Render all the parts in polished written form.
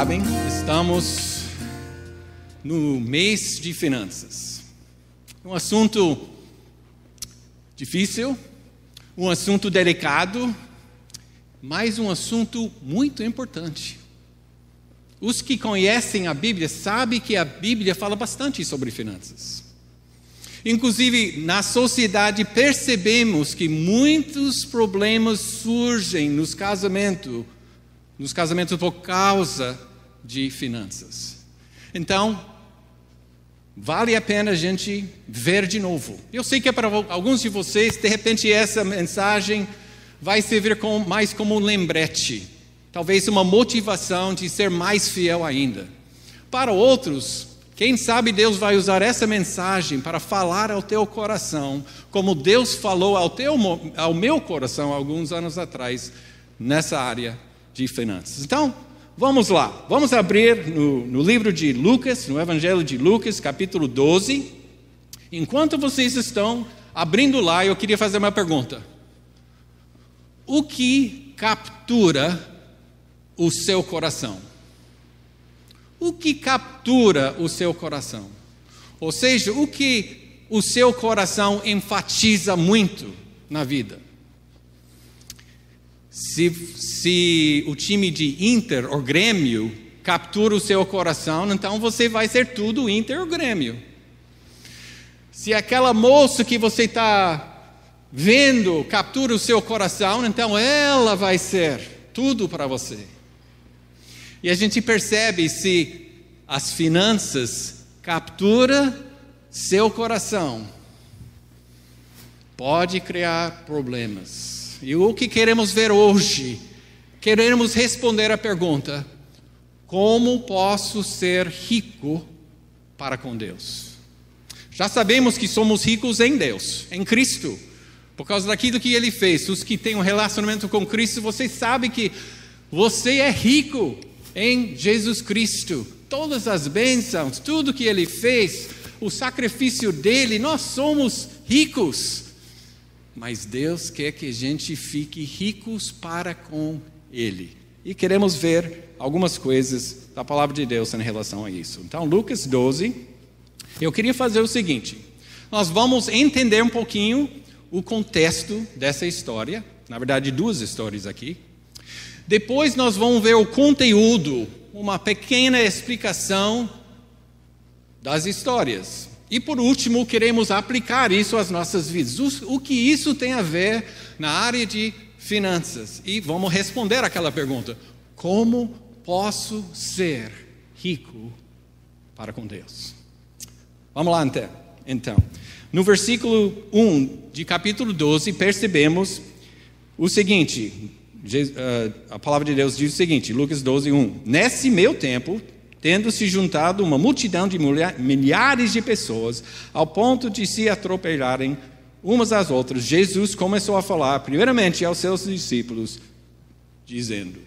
sabem, estamos no mês de finanças. Um assunto difícil, um assunto delicado, mas um assunto muito importante. Os que conhecem a Bíblia sabem que a Bíblia fala bastante sobre finanças. Inclusive, na sociedade percebemos que muitos problemas surgem nos casamentos por causa de finanças. Então, vale a pena a gente ver de novo. Eu sei que para alguns de vocês, de repente, essa mensagem vai servir mais como um lembrete. Talvez uma motivação de ser mais fiel ainda. Para outros, quem sabe Deus vai usar essa mensagem para falar ao teu coração, como Deus falou ao meu coração alguns anos atrás, nessa área de finanças. Então, vamos lá. Vamos abrir no livro de Lucas, no Evangelho de Lucas, capítulo 12. Enquanto vocês estão abrindo lá, eu queria fazer uma pergunta. O que captura o seu coração? O que captura o seu coração? Ou seja, o que o seu coração enfatiza muito na vida? Se o time de Inter ou Grêmio captura o seu coração, então você vai ser tudo Inter ou Grêmio. Se aquela moça que você está vendo captura o seu coração, então ela vai ser tudo para você. E a gente percebe se as finanças capturam seu coração, pode criar problemas. E o que queremos ver hoje? Queremos responder a pergunta: como posso ser rico para com Deus? Já sabemos que somos ricos em Deus, em Cristo, por causa daquilo que Ele fez. Os que têm um relacionamento com Cristo, você sabe que você é rico em Jesus Cristo. Todas as bênçãos, tudo que Ele fez, o sacrifício dEle, nós somos ricos. Mas Deus quer que a gente fique ricos para com Ele. E queremos ver algumas coisas da palavra de Deus em relação a isso. Então, Lucas 12, eu queria fazer o seguinte. Nós vamos entender um pouquinho o contexto dessa história. Na verdade, duas histórias aqui. Depois nós vamos ver o conteúdo, uma pequena explicação das histórias. E por último, queremos aplicar isso às nossas vidas. O que isso tem a ver na área de finanças? E vamos responder aquela pergunta: como posso ser rico para com Deus? Vamos lá então. No versículo 1 de capítulo 12, percebemos o seguinte. A palavra de Deus diz o seguinte, Lucas 12, 1. Nesse meu tempo, tendo se juntado uma multidão de milhares de pessoas, ao ponto de se atropelarem umas às outras, Jesus começou a falar primeiramente aos seus discípulos, dizendo.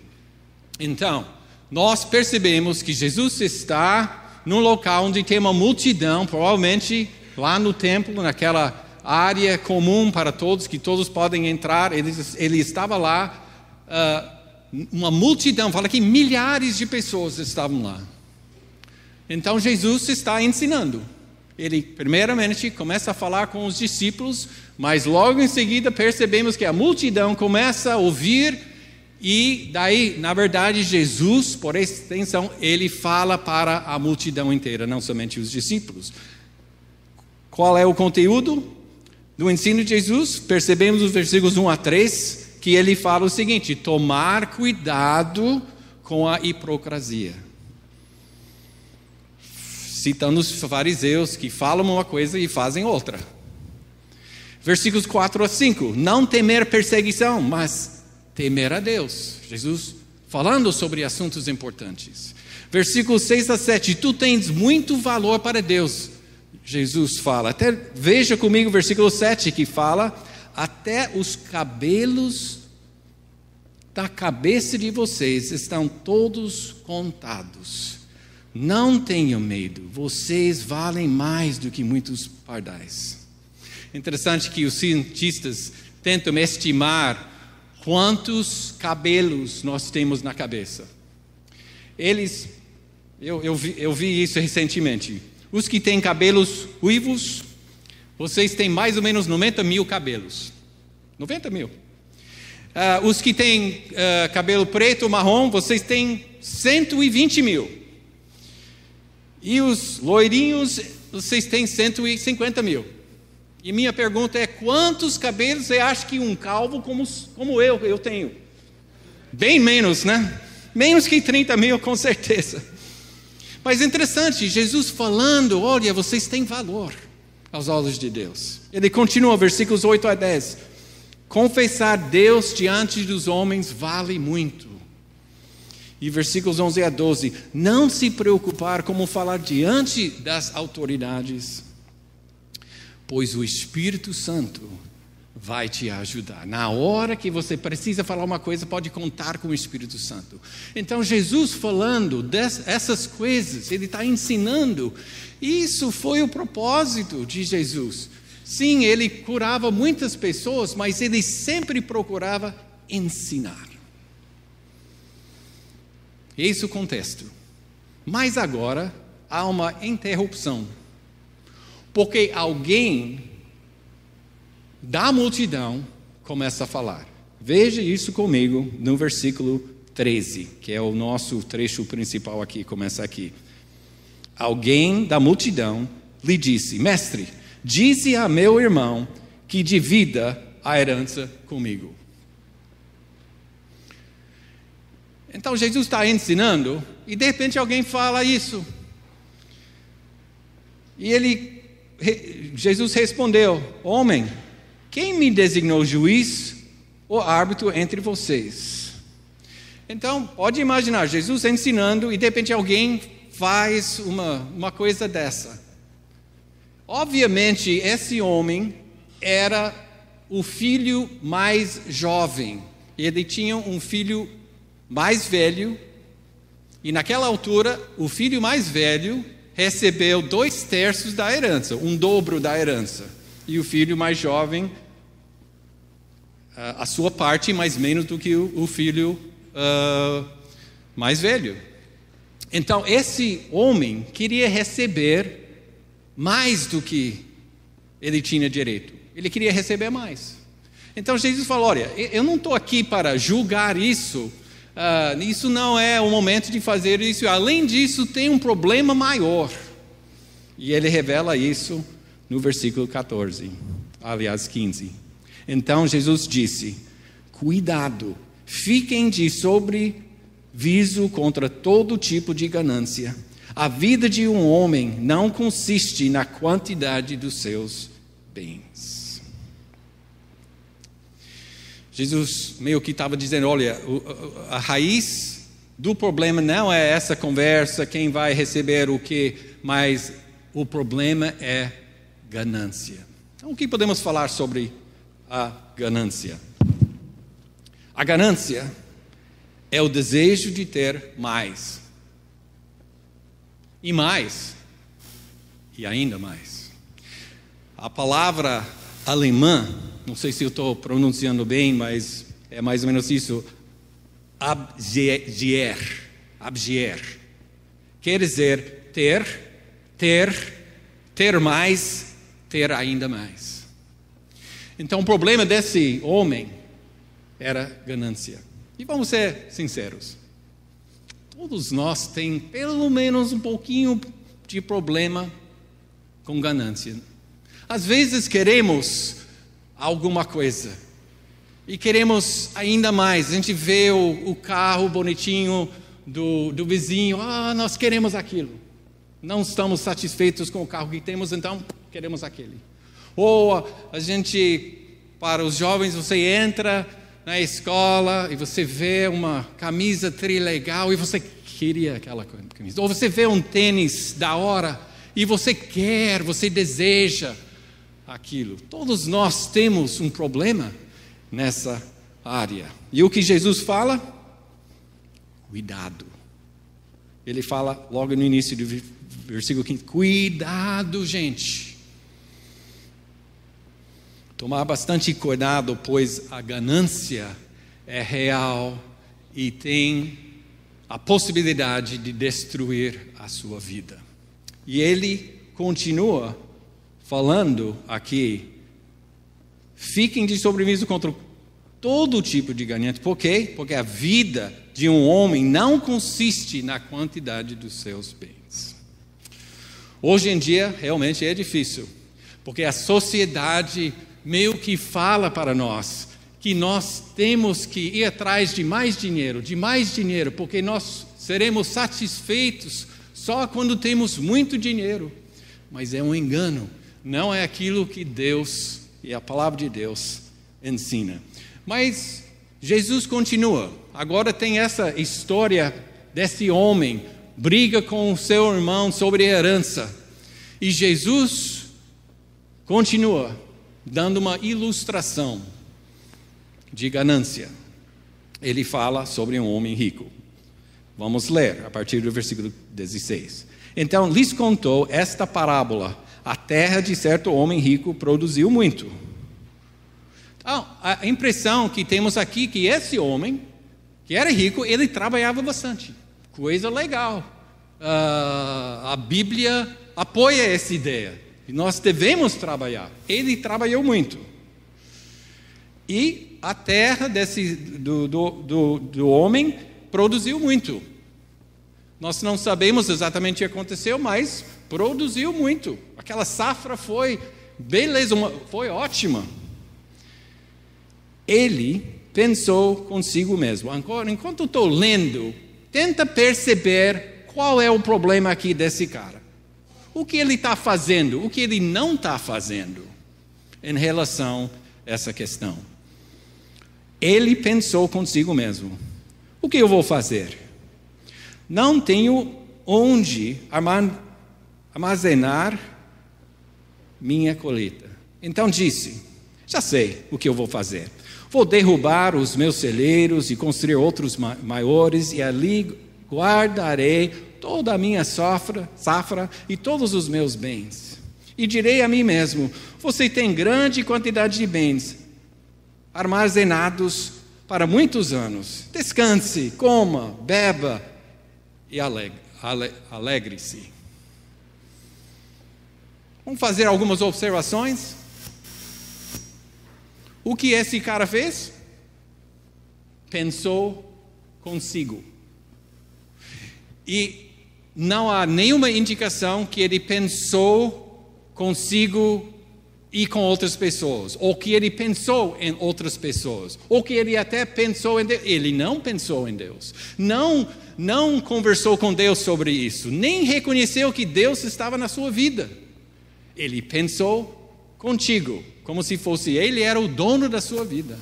Então, nós percebemos que Jesus está num local onde tem uma multidão, provavelmente lá no templo, naquela área comum para todos, que todos podem entrar. Ele estava lá, uma multidão, fala que milhares de pessoas estavam lá. Então Jesus está ensinando. Ele primeiramente começa a falar com os discípulos, mas logo em seguida percebemos que a multidão começa a ouvir e daí, na verdade, Jesus, por extensão, ele fala para a multidão inteira, não somente os discípulos. Qual é o conteúdo do ensino de Jesus? Percebemos os versículos 1 a 3, que ele fala o seguinte: tomar cuidado com a hipocrisia. Citando os fariseus que falam uma coisa e fazem outra. Versículos 4 a 5. Não temer perseguição, mas temer a Deus. Jesus falando sobre assuntos importantes. Versículos 6 a 7. Tu tens muito valor para Deus. Jesus fala. Até veja comigo o versículo 7 que fala: até os cabelos da cabeça de vocês estão todos contados. Não tenham medo, vocês valem mais do que muitos pardais. Interessante que os cientistas tentam estimar quantos cabelos nós temos na cabeça. eu vi isso recentemente. Os que têm cabelos ruivos, vocês têm mais ou menos 90 mil cabelos. 90 mil. Os que têm cabelo preto ou marrom, vocês têm 120 mil. E os loirinhos, vocês têm 150 mil. E minha pergunta é, quantos cabelos você acha que um calvo como eu tenho? Bem menos, né? Menos que 30 mil, com certeza. Mas é interessante, Jesus falando, olha, vocês têm valor aos olhos de Deus. Ele continua, versículos 8 a 10. Confessar Deus diante dos homens vale muito. E versículos 11 a 12. Não se preocupar como falar diante das autoridades, pois o Espírito Santo vai te ajudar. Na hora que você precisa falar uma coisa, pode contar com o Espírito Santo. Então Jesus falando dessas coisas, Ele está ensinando. Isso foi o propósito de Jesus. Sim, Ele curava muitas pessoas, mas Ele sempre procurava ensinar. Esse é o contexto. Mas agora há uma interrupção. Porque alguém da multidão começa a falar. Veja isso comigo no versículo 13, que é o nosso trecho principal aqui, começa aqui. Alguém da multidão lhe disse: Mestre, dize a meu irmão que divida a herança comigo. Então Jesus está ensinando e de repente alguém fala isso. E Jesus respondeu: Homem, quem me designou juiz ou árbitro entre vocês? Então, pode imaginar, Jesus ensinando e de repente alguém faz uma coisa dessa. Obviamente, esse homem era o filho mais jovem. Ele tinha um filho mais velho. E naquela altura, o filho mais velho recebeu 2/3 da herança, um dobro da herança. E o filho mais jovem, a sua parte, mais menos do que o filho mais velho. Então, esse homem queria receber mais do que ele tinha direito. Ele queria receber mais. Então, Jesus falou: olha, eu não estou aqui para julgar isso. Isso não é o momento de fazer isso. Além disso, tem um problema maior. E ele revela isso no versículo 14. Aliás, 15. Então Jesus disse: cuidado, fiquem de sobreaviso contra todo tipo de ganância. A vida de um homem não consiste na quantidade dos seus bens. Jesus meio que estava dizendo: olha, a raiz do problema não é essa conversa, quem vai receber o quê, mas o problema é ganância. Então, o que podemos falar sobre a ganância? A ganância é o desejo de ter mais. E mais. E ainda mais. A palavra alemã, não sei se eu estou pronunciando bem, mas é mais ou menos isso. Abgier. Quer dizer ter mais, ter ainda mais. Então o problema desse homem era ganância. E vamos ser sinceros. Todos nós temos pelo menos um pouquinho de problema com ganância. Às vezes queremos alguma coisa e queremos ainda mais. A gente vê o carro bonitinho do vizinho, nós queremos aquilo. Não estamos satisfeitos com o carro que temos, então queremos aquele. Ou a gente, para os jovens, você entra na escola e você vê uma camisa trilegal e você queria aquela camisa. Ou você vê um tênis da hora e você quer, você deseja aquilo. Todos nós temos um problema nessa área. E o que Jesus fala? Cuidado. Ele fala logo no início do versículo 15, cuidado, gente. Tomar bastante cuidado, pois a ganância é real e tem a possibilidade de destruir a sua vida. E ele continua falando aqui: fiquem de sobreaviso contra todo tipo de ganhante. Por quê? Porque a vida de um homem não consiste na quantidade dos seus bens. Hoje em dia, realmente é difícil, porque a sociedade meio que fala para nós que nós temos que ir atrás de mais dinheiro, porque nós seremos satisfeitos só quando temos muito dinheiro. Mas é um engano, não é aquilo que Deus e a palavra de Deus ensina. Mas Jesus continua. Agora tem essa história desse homem, briga com o seu irmão sobre a herança. E Jesus continua dando uma ilustração de ganância. Ele fala sobre um homem rico. Vamos ler a partir do versículo 16. Então lhes contou esta parábola: a terra de certo homem rico produziu muito. Então, a impressão que temos aqui é que esse homem, que era rico, ele trabalhava bastante. Coisa legal. A Bíblia apoia essa ideia. Nós devemos trabalhar. Ele trabalhou muito. E a terra do homem produziu muito. Nós não sabemos exatamente o que aconteceu, mas produziu muito. Aquela safra foi beleza, foi ótima. Ele pensou consigo mesmo. Enquanto estou lendo, tenta perceber qual é o problema aqui desse cara. O que ele está fazendo, o que ele não está fazendo em relação a essa questão. Ele pensou consigo mesmo: o que eu vou fazer? Não tenho onde armazenar minha colheita. Então disse: já sei o que eu vou fazer. Vou derrubar os meus celeiros e construir outros maiores, e ali guardarei toda a minha safra e todos os meus bens. E direi a mim mesmo: você tem grande quantidade de bens armazenados para muitos anos. Descanse, coma, beba e alegre-se. Vamos fazer algumas observações. O que esse cara fez? Pensou consigo. E não há nenhuma indicação que ele pensou consigo e com outras pessoas, ou que ele pensou em outras pessoas, ou que ele até pensou em Deus. Ele não pensou em Deus. Não conversou com Deus sobre isso, nem reconheceu que Deus estava na sua vida. Ele pensou contigo, como se fosse ele era o dono da sua vida.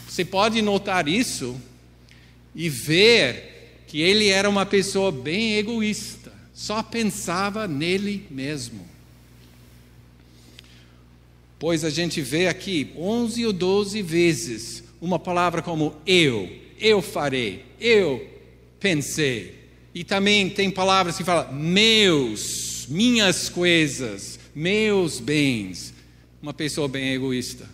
Você pode notar isso e ver que ele era uma pessoa bem egoísta, só pensava nele mesmo. Pois a gente vê aqui 11 ou 12 vezes uma palavra como eu farei, eu pensei. E também tem palavras que falam minhas coisas, meus bens. Uma pessoa bem egoísta.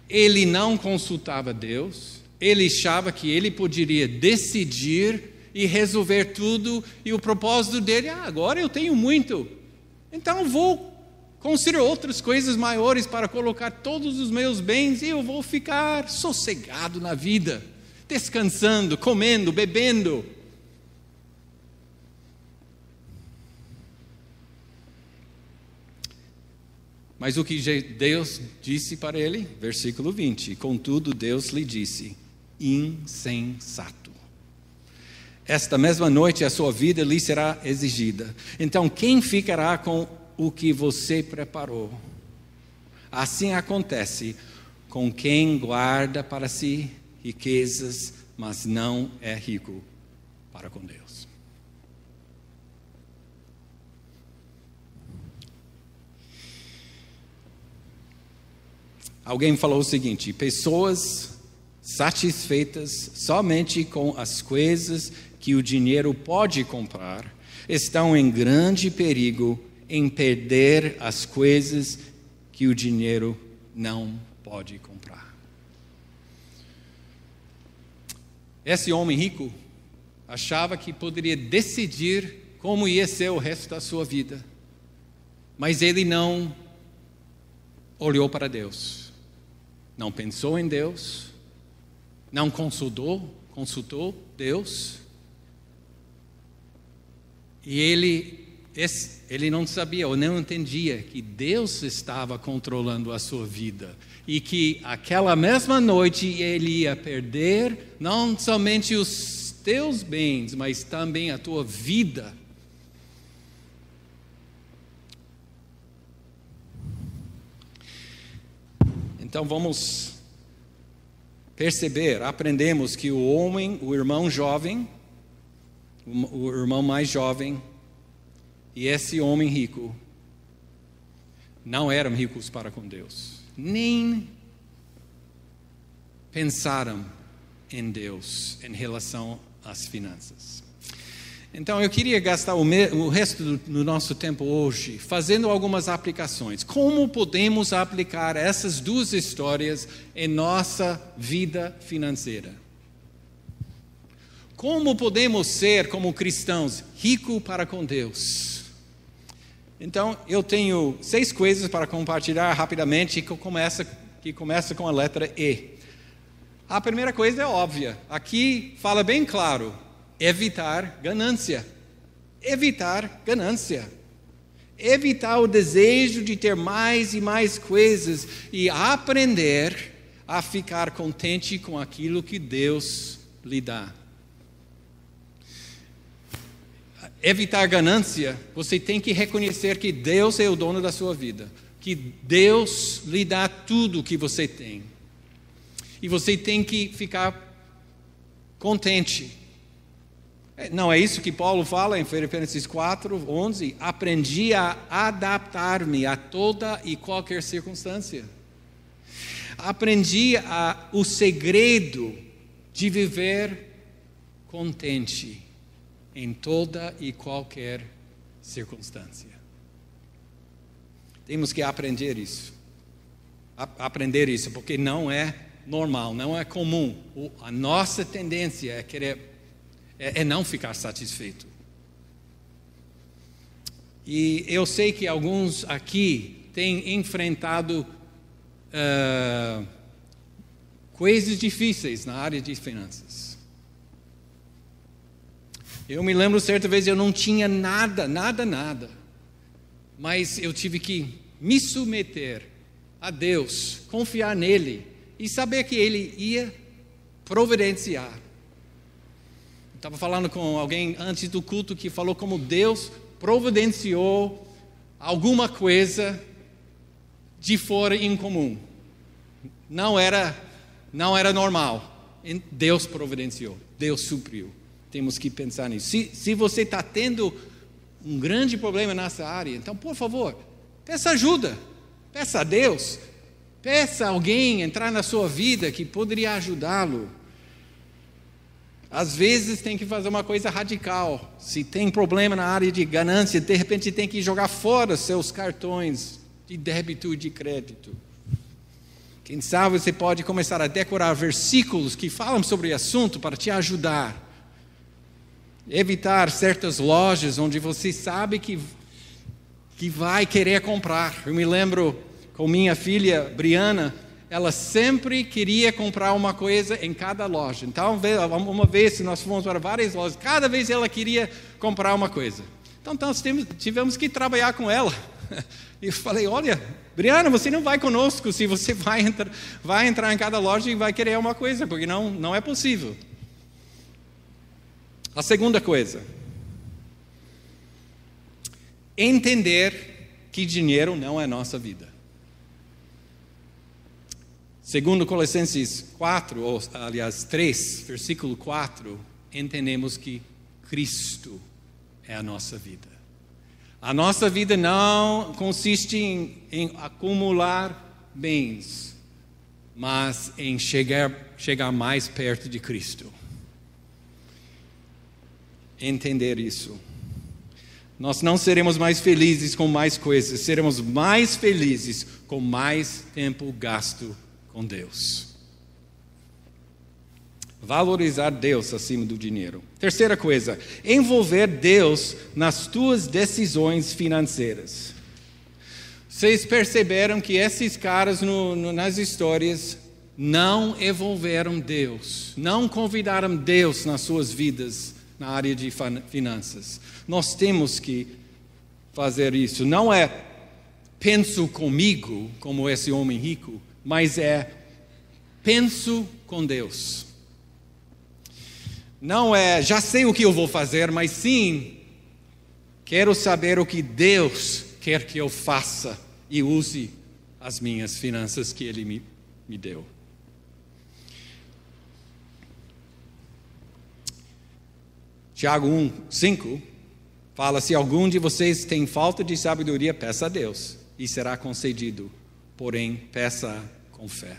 Ele não consultava Deus, ele achava que ele poderia decidir e resolver tudo, e o propósito dele: agora eu tenho muito, então vou construir outras coisas maiores para colocar todos os meus bens e eu vou ficar sossegado na vida, descansando, comendo, bebendo. Mas o que Deus disse para ele? Versículo 20. Contudo, Deus lhe disse: insensato. Esta mesma noite a sua vida lhe será exigida. Então quem ficará com o que você preparou? Assim acontece com quem guarda para si riquezas, mas não é rico para com Deus. Alguém falou o seguinte: pessoas satisfeitas somente com as coisas que o dinheiro pode comprar estão em grande perigo em perder as coisas que o dinheiro não pode comprar. Esse homem rico achava que poderia decidir como ia ser o resto da sua vida. Mas ele não olhou para Deus, não pensou em Deus, não consultou Deus. E ele não sabia ou não entendia que Deus estava controlando a sua vida. E que aquela mesma noite ele ia perder não somente os teus bens, mas também a tua vida. Então vamos perceber, aprendemos que o irmão jovem, o irmão mais jovem, e esse homem rico, não eram ricos para com Deus, nem pensaram em Deus em relação às finanças. Então eu queria gastar o resto do nosso tempo hoje fazendo algumas aplicações. Como podemos aplicar essas duas histórias em nossa vida financeira? Como podemos ser, como cristãos, ricos para com Deus? Então eu tenho 6 coisas para compartilhar rapidamente que começa com a letra E. A primeira coisa é óbvia. Aqui fala bem claro. Evitar ganância. Evitar ganância. Evitar o desejo de ter mais e mais coisas e aprender a ficar contente com aquilo que Deus lhe dá. Evitar ganância, você tem que reconhecer que Deus é o dono da sua vida, que Deus lhe dá tudo o que você tem. E você tem que ficar contente. Não é isso que Paulo fala em Filipenses 4:11? Aprendi a adaptar-me a toda e qualquer circunstância. Aprendi o segredo de viver contente em toda e qualquer circunstância. Temos que aprender isso. Aprender isso, porque não é normal, não é comum. A nossa tendência é querer não ficar satisfeito. E eu sei que alguns aqui têm enfrentado coisas difíceis na área de finanças. Eu me lembro certa vez eu não tinha nada, mas eu tive que me submeter a Deus, confiar nele e saber que ele ia providenciar. Estava falando com alguém antes do culto que falou como Deus providenciou alguma coisa de fora incomum. Não era normal. Deus providenciou, Deus supriu. Temos que pensar nisso. Se você está tendo um grande problema nessa área, então, por favor, peça ajuda. Peça a Deus. Peça a alguém entrar na sua vida que poderia ajudá-lo. Às vezes tem que fazer uma coisa radical. Se tem problema na área de ganância, de repente tem que jogar fora seus cartões de débito e de crédito. Quem sabe você pode começar a decorar versículos que falam sobre o assunto para te ajudar. Evitar certas lojas onde você sabe que vai querer comprar. Eu me lembro com minha filha Briana, ela sempre queria comprar uma coisa em cada loja. Então, uma vez nós fomos para várias lojas, cada vez ela queria comprar uma coisa. Então nós tivemos que trabalhar com ela. E eu falei, olha, Briana, você não vai conosco se você vai entrar em cada loja e vai querer uma coisa, porque não é possível. A segunda coisa, entender que dinheiro não é nossa vida. Segundo Colossenses 4, ou aliás 3, versículo 4, entendemos que Cristo é a nossa vida. A nossa vida não consiste em acumular bens, mas em chegar mais perto de Cristo. Entender isso. Nós não seremos mais felizes com mais coisas, seremos mais felizes com mais tempo gasto com Deus. Valorizar Deus acima do dinheiro. Terceira coisa, envolver Deus nas tuas decisões financeiras. Vocês perceberam que esses caras nas histórias não envolveram Deus, não convidaram Deus nas suas vidas na área de finanças. Nós temos que fazer isso. Não é penso comigo, como esse homem rico, mas é penso com Deus. Não é já sei o que eu vou fazer, mas sim quero saber o que Deus quer que eu faça e use as minhas finanças que Ele me deu. Tiago 1:5 fala: se algum de vocês tem falta de sabedoria, peça a Deus e será concedido, porém peça com fé.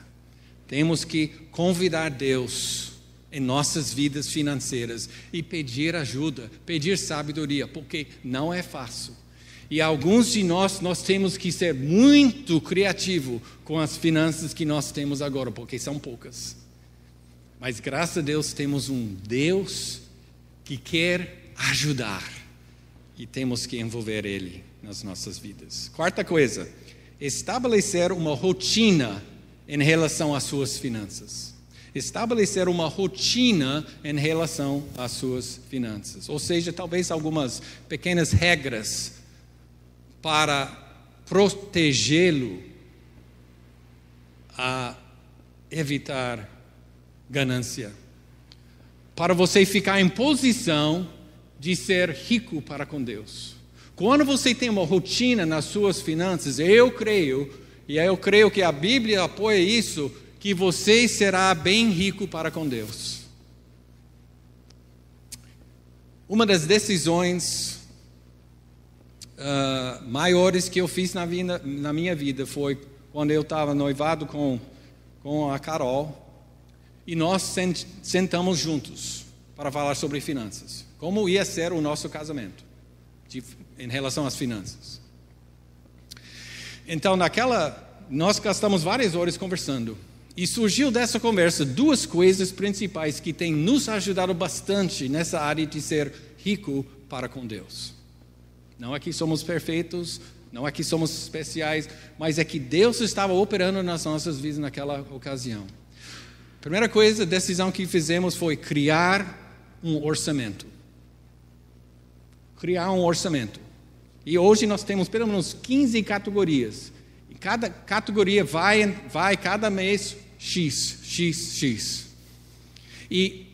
Temos que convidar Deus em nossas vidas financeiras e pedir ajuda, pedir sabedoria, porque não é fácil. E alguns de nós temos que ser muito criativos com as finanças que nós temos agora, porque são poucas. Mas graças a Deus temos um Deus que quer ajudar e temos que envolver Ele nas nossas vidas. Quarta coisa, estabelecer uma rotina em relação às suas finanças. Estabelecer uma rotina em relação às suas finanças. Ou seja, talvez algumas pequenas regras para protegê-lo a evitar ganância. Para você ficar em posição de ser rico para com Deus. Quando você tem uma rotina nas suas finanças, eu creio que a Bíblia apoia isso, que você será bem rico para com Deus. Uma das decisões maiores que eu fiz na minha vida foi quando eu estava noivado com a Carol e nós sentamos juntos para falar sobre finanças. Como ia ser o nosso casamento em relação às finanças. Então, nós gastamos várias horas conversando. E surgiu dessa conversa duas coisas principais que têm nos ajudado bastante nessa área de ser rico para com Deus. Não é que somos perfeitos, não é que somos especiais, mas é que Deus estava operando nas nossas vidas naquela ocasião. Primeira coisa, a decisão que fizemos foi criar um orçamento. Criar um orçamento. E hoje nós temos pelo menos 15 categorias. E cada categoria vai cada mês X. E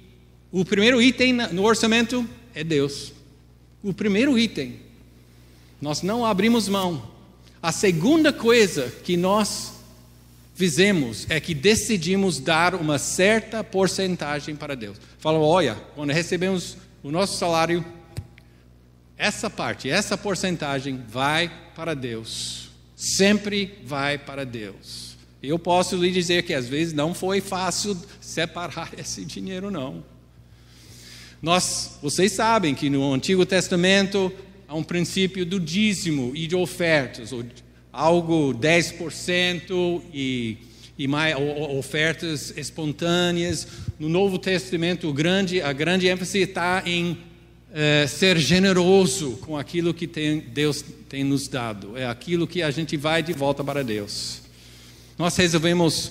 o primeiro item no orçamento é Deus. O primeiro item. Nós não abrimos mão. A segunda coisa que nós fizemos é que decidimos dar uma certa porcentagem para Deus. Falou, olha, quando recebemos o nosso salário, essa parte, essa porcentagem vai para Deus. Sempre vai para Deus. Eu posso lhe dizer que às vezes não foi fácil separar esse dinheiro, não. Vocês sabem que no Antigo Testamento há um princípio do dízimo e de ofertas, algo 10% e mais, ofertas espontâneas. No Novo Testamento, a grande ênfase está em ser generoso com aquilo que Deus tem nos dado. É aquilo que a gente vai de volta para Deus. Nós resolvemos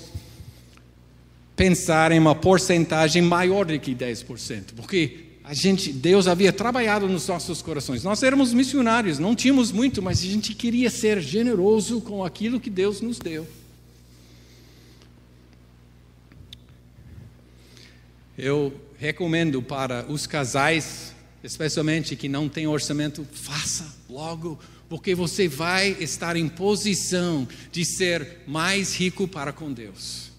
pensar em uma porcentagem maior do que 10%, porque Deus havia trabalhado nos nossos corações. Nós éramos missionários, não tínhamos muito, mas a gente queria ser generoso com aquilo que Deus nos deu. Eu recomendo para os casais, especialmente que não têm orçamento, faça logo, porque você vai estar em posição de ser mais rico para com Deus.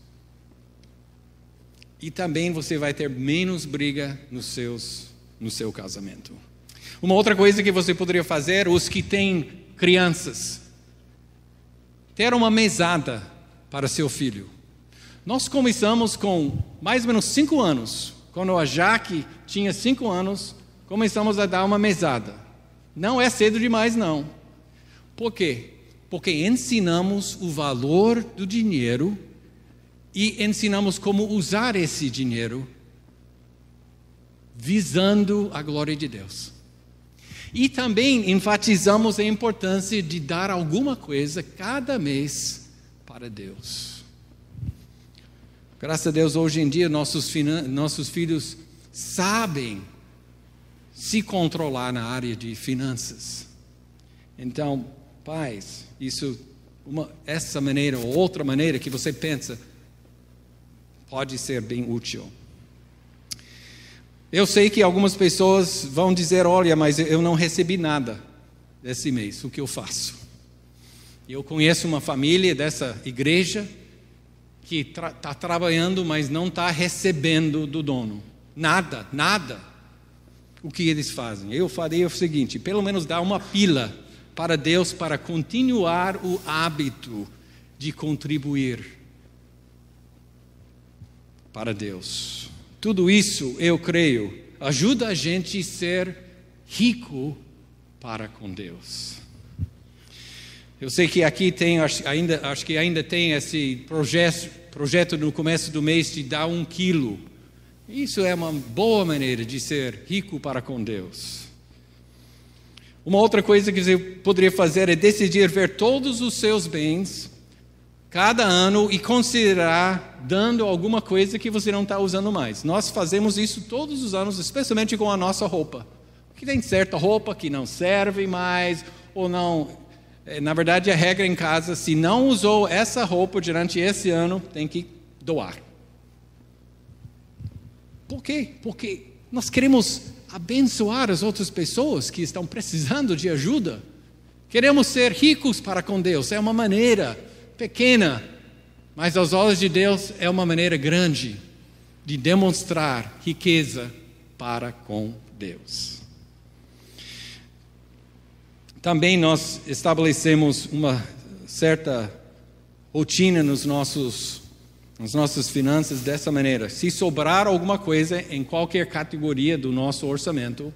E também você vai ter menos briga no seu casamento. Uma outra coisa que você poderia fazer, os que têm crianças, ter uma mesada para seu filho. Nós começamos com mais ou menos 5 anos. Quando a Jaque tinha 5 anos, começamos a dar uma mesada. Não é cedo demais, não. Por quê? Porque ensinamos o valor do dinheiro e ensinamos como usar esse dinheiro visando a glória de Deus. E também enfatizamos a importância de dar alguma coisa cada mês para Deus. Graças a Deus, hoje em dia, nossos filhos sabem se controlar na área de finanças. Então, pais, essa maneira ou outra maneira que você pensa pode ser bem útil. Eu sei que algumas pessoas vão dizer, olha, mas eu não recebi nada desse mês, o que eu faço? Eu conheço uma família dessa igreja que está trabalhando, mas não está recebendo do dono. Nada. O que eles fazem? Eu faria o seguinte, pelo menos dar uma pila para Deus para continuar o hábito de contribuir para Deus. Tudo isso, eu creio, ajuda a gente a ser rico para com Deus. Eu sei que aqui tem, acho que ainda tem esse projeto no começo do mês de dar 1 quilo. Isso é uma boa maneira de ser rico para com Deus. Uma outra coisa que você poderia fazer é decidir ver todos os seus bens cada ano e considerar dando alguma coisa que você não está usando mais. Nós fazemos isso todos os anos, especialmente com a nossa roupa. Porque tem certa roupa que não serve mais, ou não. Na verdade, a regra em casa, se não usou essa roupa durante esse ano, tem que doar. Por quê? Porque nós queremos abençoar as outras pessoas que estão precisando de ajuda. Queremos ser ricos para com Deus. É uma maneira pequena, mas aos olhos de Deus é uma maneira grande de demonstrar riqueza para com Deus. Também nós estabelecemos uma certa rotina nas nossas finanças dessa maneira. Se sobrar alguma coisa em qualquer categoria do nosso orçamento,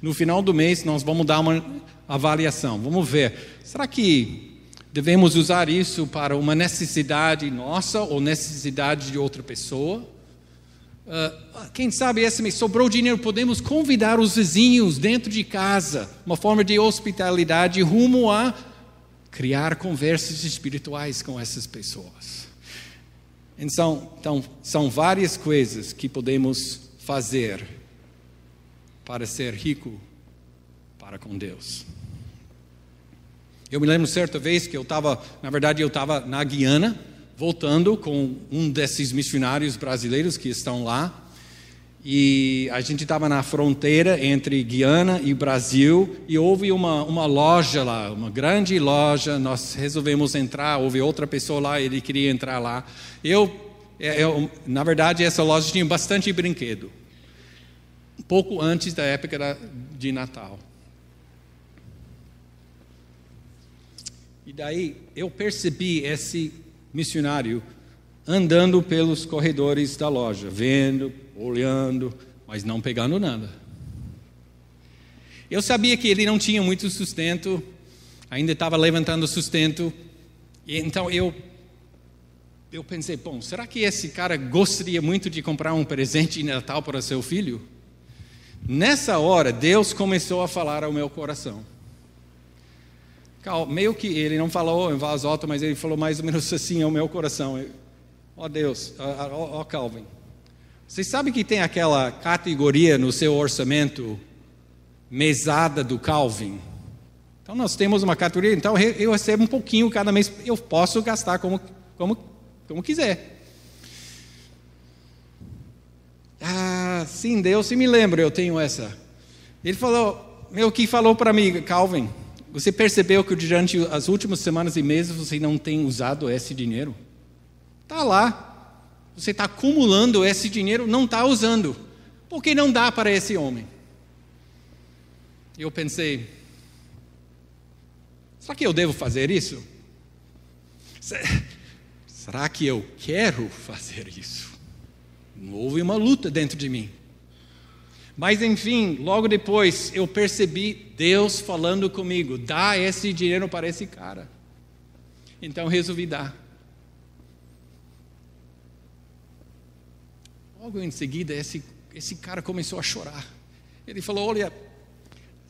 no final do mês nós vamos dar uma avaliação. Vamos ver, será que devemos usar isso para uma necessidade nossa ou necessidade de outra pessoa? Quem sabe esse mês sobrou dinheiro, podemos convidar os vizinhos dentro de casa, uma forma de hospitalidade rumo a criar conversas espirituais com essas pessoas. Então, são várias coisas que podemos fazer para ser rico para com Deus. Eu me lembro certa vez que eu estava na Guiana, voltando com um desses missionários brasileiros que estão lá. E a gente estava na fronteira entre Guiana e Brasil e houve uma loja lá, uma grande loja. Nós resolvemos entrar, houve outra pessoa lá, ele queria entrar lá. Na verdade, essa loja tinha bastante brinquedo, um pouco antes da época de Natal. E daí eu percebi esse missionário andando pelos corredores da loja, vendo, olhando, mas não pegando nada. Eu sabia que ele não tinha muito sustento, ainda estava levantando sustento, e então eu pensei, bom, será que esse cara gostaria muito de comprar um presente de Natal para seu filho? Nessa hora, Deus começou a falar ao meu coração. Meio que ele não falou em voz alta, mas ele falou mais ou menos assim ao meu coração. Ó Deus, ó Calvin, você sabe que tem aquela categoria no seu orçamento, mesada do Calvin? Então nós temos uma categoria, então eu recebo um pouquinho cada mês, eu posso gastar como quiser. Sim, Deus, se me lembra, eu tenho essa. Ele falou, que falou para mim, Calvin, você percebeu que durante as últimas semanas e meses você não tem usado esse dinheiro? Está lá. Você está acumulando esse dinheiro, não está usando. Por que não dá para esse homem? Eu pensei, será que eu devo fazer isso? Será que eu quero fazer isso? Houve uma luta dentro de mim. Mas enfim, logo depois eu percebi Deus falando comigo, dá esse dinheiro para esse cara. Então resolvi dar. Logo em seguida esse esse cara começou a chorar. Ele falou: olha,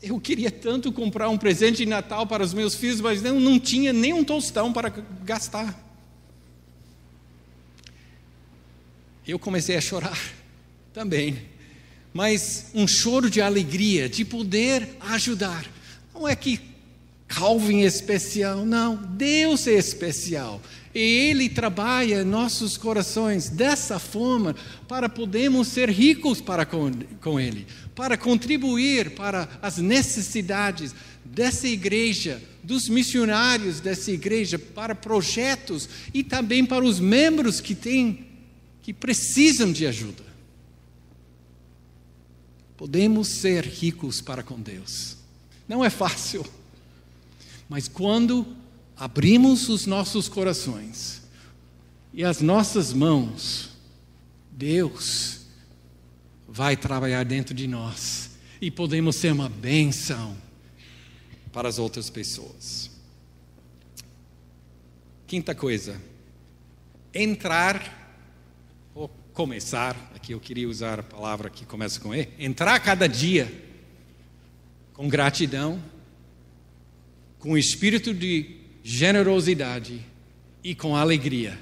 eu queria tanto comprar um presente de Natal para os meus filhos, mas não tinha nem um tostão para gastar. Eu comecei a chorar também, mas um choro de alegria, de poder ajudar. Não é que Calvin é especial, não, Deus é especial. E Ele trabalha em nossos corações dessa forma para podermos ser ricos com Ele, para contribuir para as necessidades dessa igreja, dos missionários dessa igreja, para projetos e também para os membros que precisam de ajuda. Podemos ser ricos para com Deus. Não é fácil, mas quando abrimos os nossos corações e as nossas mãos, Deus vai trabalhar dentro de nós e podemos ser uma bênção para as outras pessoas. Quinta coisa, começar, aqui eu queria usar a palavra que começa com E, entrar cada dia com gratidão, com espírito de generosidade e com alegria,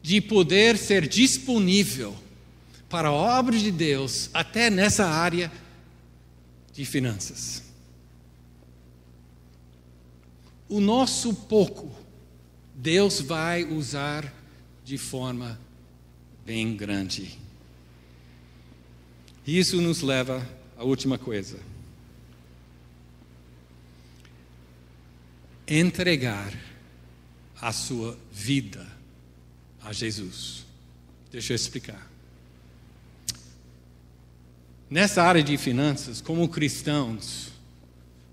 de poder ser disponível para a obra de Deus, até nessa área de finanças. O nosso pouco, Deus vai usar de forma bem grande. Isso nos leva à última coisa. Entregar a sua vida a Jesus. Deixa eu explicar. Nessa área de finanças, como cristãos,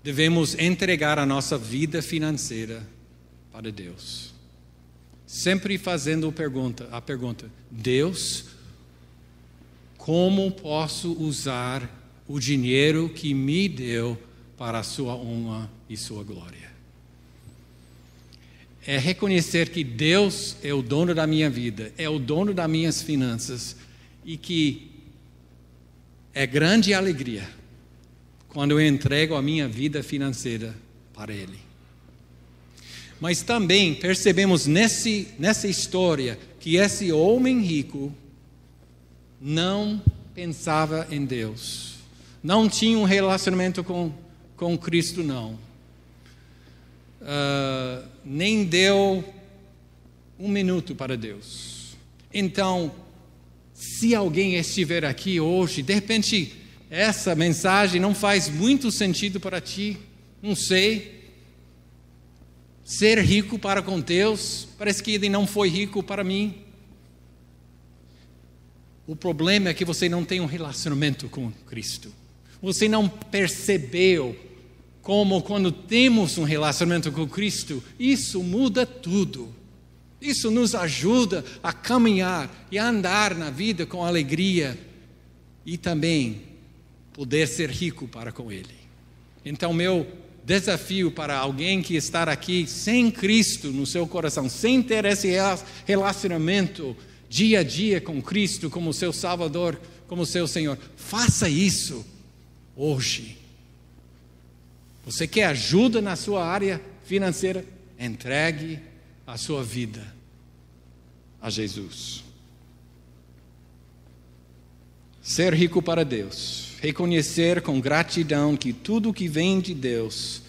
devemos entregar a nossa vida financeira para Deus. Sempre fazendo a pergunta: Deus, como posso usar o dinheiro que me deu para a sua honra e sua glória? É reconhecer que Deus é o dono da minha vida, é o dono das minhas finanças, e que é grande alegria quando eu entrego a minha vida financeira para Ele. Mas também percebemos nessa história que esse homem rico não pensava em Deus, não tinha um relacionamento com Cristo, não. Nem deu um minuto para Deus. Então, se alguém estiver aqui hoje, de repente essa mensagem não faz muito sentido para ti, não sei. Ser rico para com Deus, parece que Ele não foi rico para mim. O problema é que você não tem um relacionamento com Cristo. Você não percebeu como quando temos um relacionamento com Cristo, isso muda tudo. Isso nos ajuda a caminhar e a andar na vida com alegria e também poder ser rico para com Ele. Então, meu desafio para alguém que está aqui sem Cristo no seu coração, sem ter esse relacionamento dia a dia com Cristo como seu Salvador, como seu Senhor, faça isso hoje. Você quer ajuda na sua área financeira? Entregue a sua vida a Jesus. Ser rico para Deus, reconhecer com gratidão que tudo que vem de Deus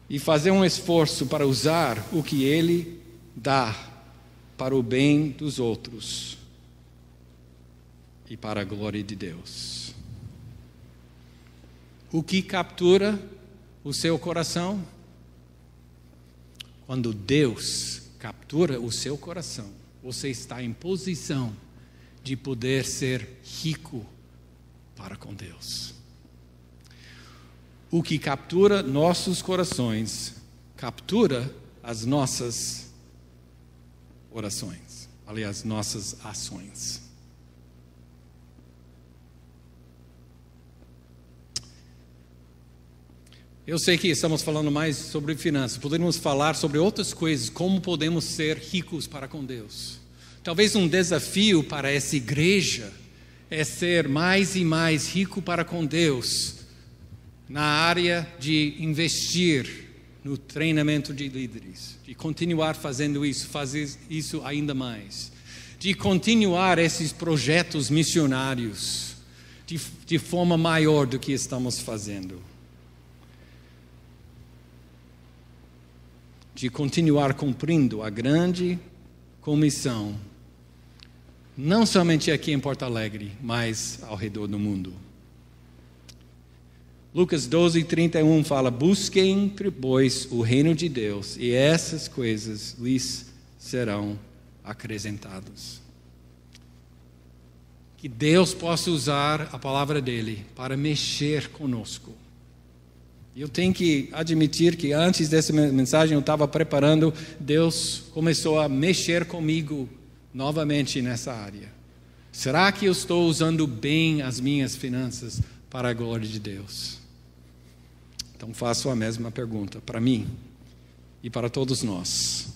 e fazer um esforço para usar o que Ele dá para o bem dos outros e para a glória de Deus. O que captura o seu coração? Quando Deus captura o seu coração, você está em posição de poder ser rico para com Deus. O que captura nossos corações, captura as nossas orações, aliás, nossas ações. Eu sei que estamos falando mais sobre finanças, podemos falar sobre outras coisas, como podemos ser ricos para com Deus. Talvez um desafio para essa igreja é ser mais e mais rico para com Deus na área de investir no treinamento de líderes, de continuar fazendo isso, fazer isso ainda mais, de continuar esses projetos missionários de forma maior do que estamos fazendo, de continuar cumprindo a grande comissão, não somente aqui em Porto Alegre, mas ao redor do mundo. Lucas 12:31 fala: busquem, pois, o reino de Deus, e essas coisas lhes serão acrescentadas. Que Deus possa usar a palavra dele para mexer conosco. Eu tenho que admitir que antes dessa mensagem eu estava preparando, Deus começou a mexer comigo novamente nessa área. Será que eu estou usando bem as minhas finanças para a glória de Deus? Então faço a mesma pergunta para mim e para todos nós.